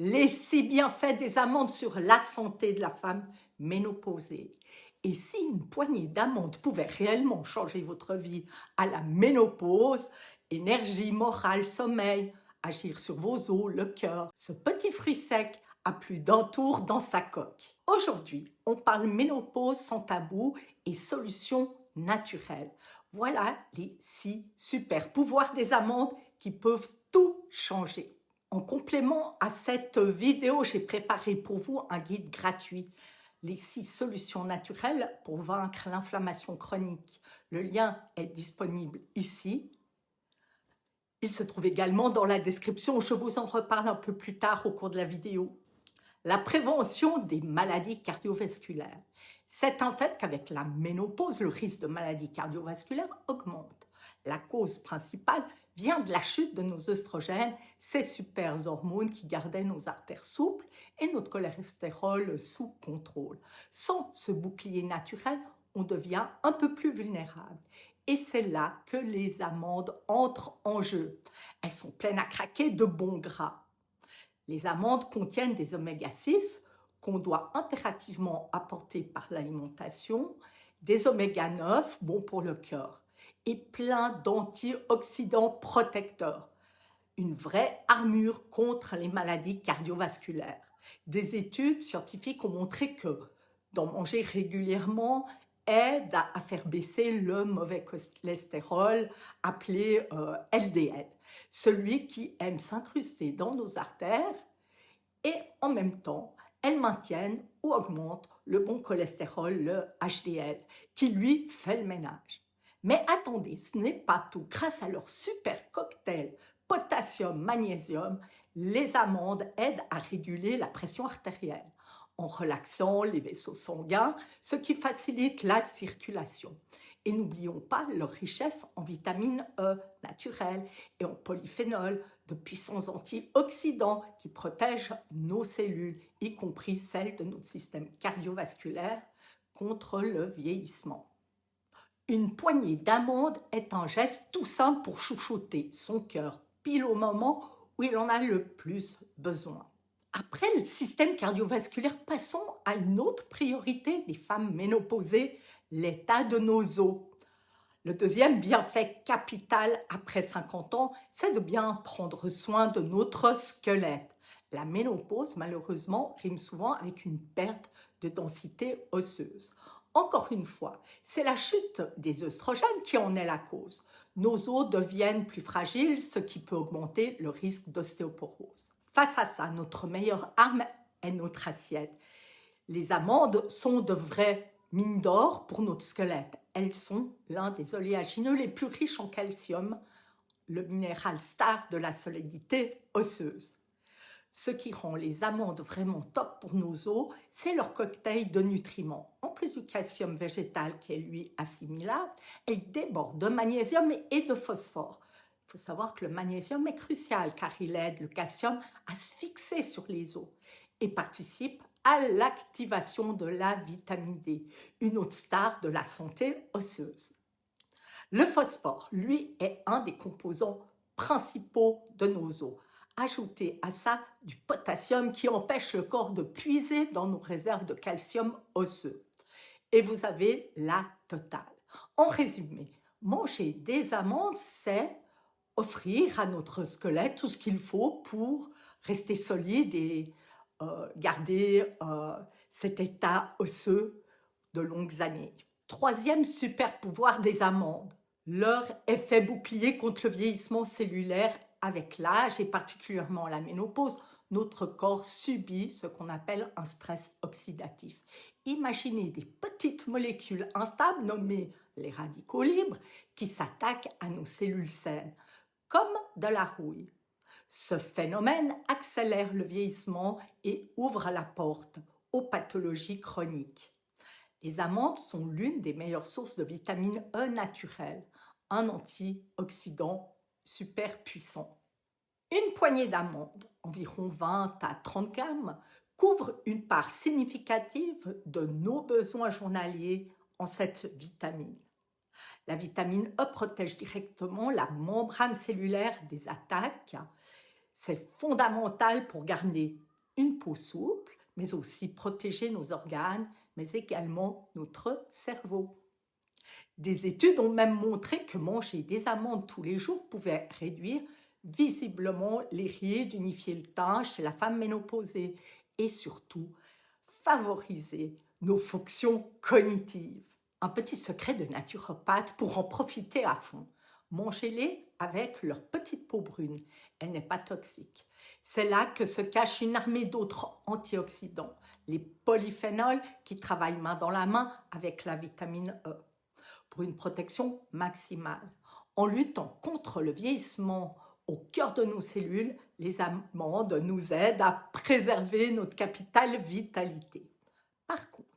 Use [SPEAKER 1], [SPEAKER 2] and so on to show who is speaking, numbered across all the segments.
[SPEAKER 1] les 6 bienfaits des amandes sur la santé de la femme ménopausée. Et si une poignée d'amandes pouvait réellement changer votre vie à la ménopause, énergie, morale, sommeil, agir sur vos os, le cœur, ce petit fruit sec a plus d'un tour dans sa coque. Aujourd'hui, on parle ménopause sans tabou et solutions naturelles. Voilà les 6 super pouvoirs des amandes qui peuvent tout changer. En complément à cette vidéo, j'ai préparé pour vous un guide gratuit. Les 6 solutions naturelles pour vaincre l'inflammation chronique. Le lien est disponible ici. Il se trouve également dans la description. Je vous en reparle un peu plus tard au cours de la vidéo. La prévention des maladies cardiovasculaires. C'est un fait qu'avec la ménopause, le risque de maladies cardiovasculaires augmente. La cause principale vient de la chute de nos œstrogènes, ces super hormones qui gardaient nos artères souples et notre cholestérol sous contrôle. Sans ce bouclier naturel, on devient un peu plus vulnérable. Et c'est là que les amandes entrent en jeu. Elles sont pleines à craquer de bons gras. Les amandes contiennent des oméga-6 qu'on doit impérativement apporter par l'alimentation, des oméga-9 bons pour le cœur et plein d'antioxydants protecteurs. Une vraie armure contre les maladies cardiovasculaires. Des études scientifiques ont montré que d'en manger régulièrement aide à faire baisser le mauvais cholestérol appelé LDL, celui qui aime s'incruster dans nos artères et en même temps, elles maintiennent ou augmentent le bon cholestérol, le HDL, qui lui fait le ménage. Mais attendez, ce n'est pas tout. Grâce à leur super cocktail potassium-magnésium, les amandes aident à réguler la pression artérielle en relaxant les vaisseaux sanguins, ce qui facilite la circulation. Et n'oublions pas leur richesse en vitamine E naturelle et en polyphénol, de puissants antioxydants qui protègent nos cellules, y compris celles de notre système cardiovasculaire, contre le vieillissement. Une poignée d'amandes est un geste tout simple pour chouchouter son cœur pile au moment où il en a le plus besoin. Après le système cardiovasculaire, passons à une autre priorité des femmes ménopausées, l'état de nos os. Le deuxième bienfait capital après 50 ans, c'est de bien prendre soin de notre squelette. La ménopause, malheureusement, rime souvent avec une perte de densité osseuse. Encore une fois, c'est la chute des œstrogènes qui en est la cause. Nos os deviennent plus fragiles, ce qui peut augmenter le risque d'ostéoporose. Face à ça, notre meilleure arme est notre assiette. Les amandes sont de vraies mines d'or pour notre squelette. Elles sont l'un des oléagineux les plus riches en calcium, le minéral star de la solidité osseuse. Ce qui rend les amandes vraiment top pour nos os, c'est leur cocktail de nutriments. En plus du calcium végétal qui est lui assimilable, elles débordent de magnésium et de phosphore. Il faut savoir que le magnésium est crucial car il aide le calcium à se fixer sur les os et participe à l'activation de la vitamine D, une autre star de la santé osseuse. Le phosphore, lui, est un des composants principaux de nos os. Ajoutez à ça du potassium qui empêche le corps de puiser dans nos réserves de calcium osseux. Et vous avez la totale. En résumé, manger des amandes, c'est offrir à notre squelette tout ce qu'il faut pour rester solide et garder cet état osseux de longues années. Troisième super pouvoir des amandes, leur effet bouclier contre le vieillissement cellulaire. Avec l'âge et particulièrement la ménopause, notre corps subit ce qu'on appelle un stress oxydatif. Imaginez des petites molécules instables nommées les radicaux libres qui s'attaquent à nos cellules saines, comme de la rouille. Ce phénomène accélère le vieillissement et ouvre la porte aux pathologies chroniques. Les amandes sont l'une des meilleures sources de vitamine E naturelle, un antioxydant super puissant. Une poignée d'amandes, environ 20 à 30 grammes, couvre une part significative de nos besoins journaliers en cette vitamine. La vitamine E protège directement la membrane cellulaire des attaques. C'est fondamental pour garder une peau souple, mais aussi protéger nos organes, mais également notre cerveau. Des études ont même montré que manger des amandes tous les jours pouvait réduire visiblement les rides, d'unifier le teint chez la femme ménopausée et surtout favoriser nos fonctions cognitives. Un petit secret de naturopathe pour en profiter à fond. Mangez-les avec leur petite peau brune. Elle n'est pas toxique. C'est là que se cache une armée d'autres antioxydants, les polyphénols qui travaillent main dans la main avec la vitamine E, pour une protection maximale. En luttant contre le vieillissement au cœur de nos cellules, les amandes nous aident à préserver notre capital vitalité. Par contre,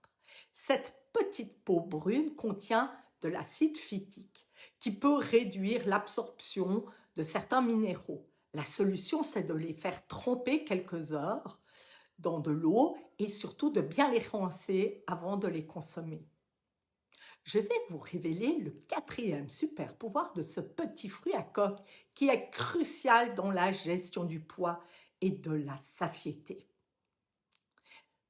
[SPEAKER 1] cette petite peau brune contient de l'acide phytique qui peut réduire l'absorption de certains minéraux. La solution, c'est de les faire tremper quelques heures dans de l'eau et surtout de bien les rincer avant de les consommer. Je vais vous révéler le 4e super pouvoir de ce petit fruit à coque qui est crucial dans la gestion du poids et de la satiété.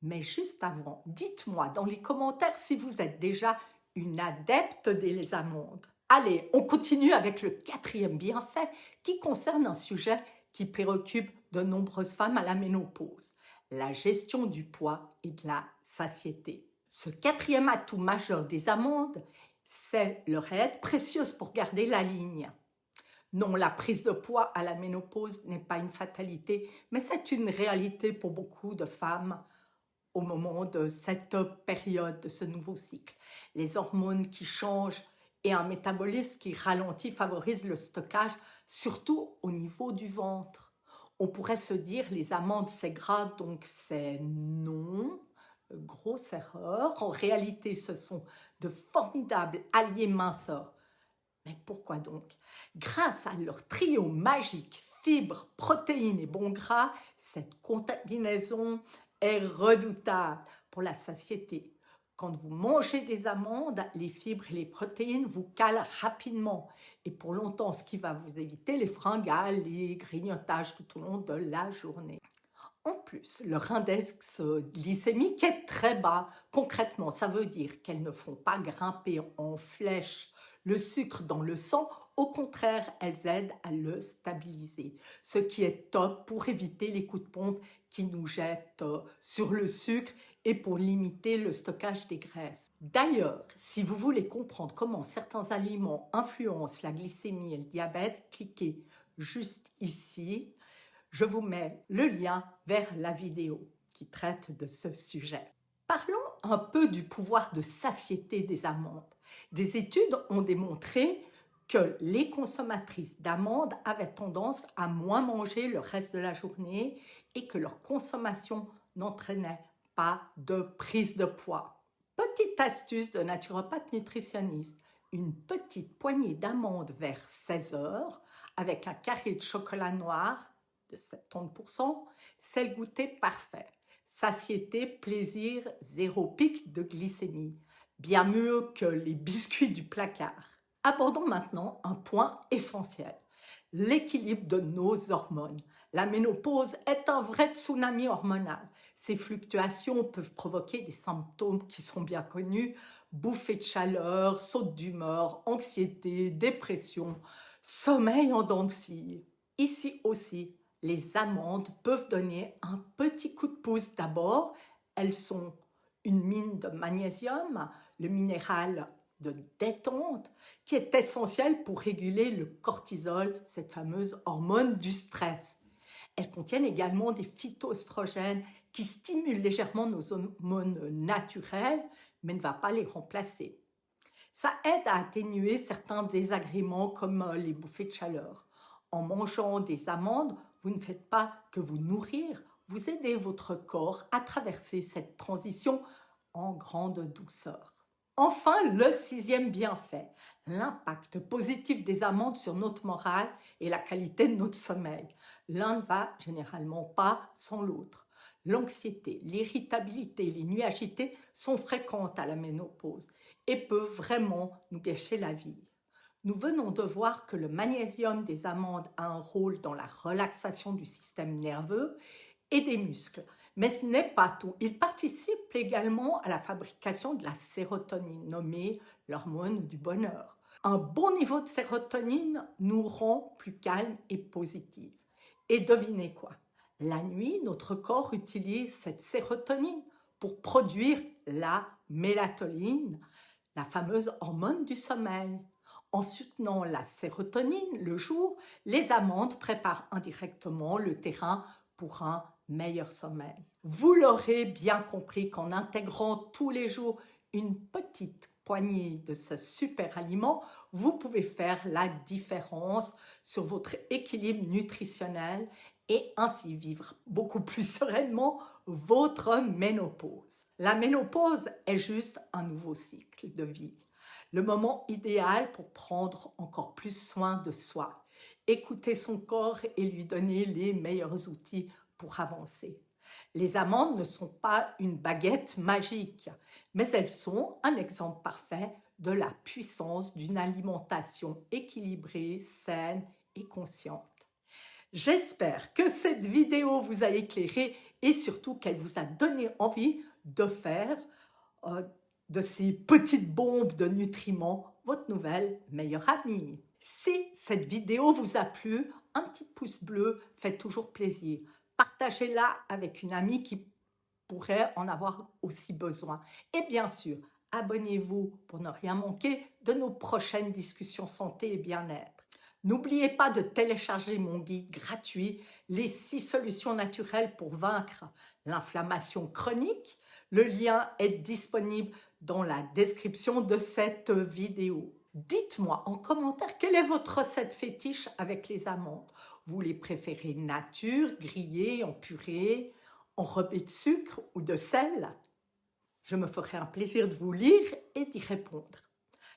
[SPEAKER 1] Mais juste avant, dites-moi dans les commentaires si vous êtes déjà une adepte des amandes. Allez, on continue avec le 4e bienfait qui concerne un sujet qui préoccupe de nombreuses femmes à la ménopause, la gestion du poids et de la satiété. Ce 4e atout majeur des amandes, c'est leur aide précieuse pour garder la ligne. Non, la prise de poids à la ménopause n'est pas une fatalité, mais c'est une réalité pour beaucoup de femmes au moment de cette période, de ce nouveau cycle. Les hormones qui changent et un métabolisme qui ralentit favorisent le stockage, surtout au niveau du ventre. On pourrait se dire les amandes c'est gras, donc c'est non. Grosse erreur. En réalité, ce sont de formidables alliés minceurs. Mais pourquoi donc? Grâce à leur trio magique, fibres, protéines et bons gras, cette combinaison est redoutable pour la satiété. Quand vous mangez des amandes, les fibres et les protéines vous calent rapidement et pour longtemps, ce qui va vous éviter les fringales, les grignotages tout au long de la journée. En plus, leur index glycémique est très bas. Concrètement, ça veut dire qu'elles ne font pas grimper en flèche le sucre dans le sang. Au contraire, elles aident à le stabiliser, ce qui est top pour éviter les coups de pompe qui nous jettent sur le sucre et pour limiter le stockage des graisses. D'ailleurs, si vous voulez comprendre comment certains aliments influencent la glycémie et le diabète, cliquez juste ici. Je vous mets le lien vers la vidéo qui traite de ce sujet. Parlons un peu du pouvoir de satiété des amandes. Des études ont démontré que les consommatrices d'amandes avaient tendance à moins manger le reste de la journée et que leur consommation n'entraînait pas de prise de poids. Petite astuce de naturopathe nutritionniste, une petite poignée d'amandes vers 16 heures avec un carré de chocolat noir de 70%, c'est le goûter parfait. Satiété, plaisir, zéro pic de glycémie. Bien mieux que les biscuits du placard. Abordons maintenant un point essentiel, l'équilibre de nos hormones. La ménopause est un vrai tsunami hormonal. Ces fluctuations peuvent provoquer des symptômes qui sont bien connus, bouffées de chaleur, sautes d'humeur, anxiété, dépression, sommeil en dents de scie. Ici aussi, les amandes peuvent donner un petit coup de pouce. D'abord, elles sont une mine de magnésium, le minéral de détente, qui est essentiel pour réguler le cortisol, cette fameuse hormone du stress. Elles contiennent également des phytoestrogènes qui stimulent légèrement nos hormones naturelles, mais ne va pas les remplacer. Ça aide à atténuer certains désagréments comme les bouffées de chaleur. En mangeant des amandes, vous ne faites pas que vous nourrir, vous aidez votre corps à traverser cette transition en grande douceur. Enfin, le 6e bienfait, l'impact positif des amandes sur notre morale et la qualité de notre sommeil. L'un ne va généralement pas sans l'autre. L'anxiété, l'irritabilité, les nuits agitées sont fréquentes à la ménopause et peuvent vraiment nous gâcher la vie. Nous venons de voir que le magnésium des amandes a un rôle dans la relaxation du système nerveux et des muscles. Mais ce n'est pas tout. Il participe également à la fabrication de la sérotonine, nommée l'hormone du bonheur. Un bon niveau de sérotonine nous rend plus calmes et positifs. Et devinez quoi? La nuit, notre corps utilise cette sérotonine pour produire la mélatonine, la fameuse hormone du sommeil. En soutenant la sérotonine le jour, les amandes préparent indirectement le terrain pour un meilleur sommeil. Vous l'aurez bien compris qu'en intégrant tous les jours une petite poignée de ce super aliment, vous pouvez faire la différence sur votre équilibre nutritionnel et ainsi vivre beaucoup plus sereinement votre ménopause. La ménopause est juste un nouveau cycle de vie, le moment idéal pour prendre encore plus soin de soi, écouter son corps et lui donner les meilleurs outils pour avancer. Les amandes ne sont pas une baguette magique, mais elles sont un exemple parfait de la puissance d'une alimentation équilibrée, saine et consciente. J'espère que cette vidéo vous a éclairé et surtout qu'elle vous a donné envie de faire de ces petites bombes de nutriments votre nouvelle meilleure amie. Si cette vidéo vous a plu, un petit pouce bleu fait toujours plaisir. Partagez-la avec une amie qui pourrait en avoir aussi besoin. Et bien sûr, abonnez-vous pour ne rien manquer de nos prochaines discussions santé et bien-être. N'oubliez pas de télécharger mon guide gratuit « Les 6 solutions naturelles pour vaincre l'inflammation chronique ». Le lien est disponible dans la description de cette vidéo. Dites-moi en commentaire quelle est votre recette fétiche avec les amandes. Vous les préférez nature, grillées, en purée, enrobées de sucre ou de sel? Je me ferai un plaisir de vous lire et d'y répondre.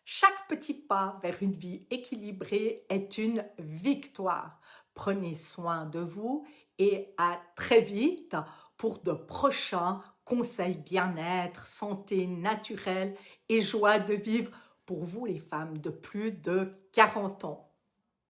[SPEAKER 1] Chaque petit pas vers une vie équilibrée est une victoire. Prenez soin de vous et à très vite pour de prochains conseils bien-être, santé naturelle et joie de vivre pour vous les femmes de plus de 40 ans.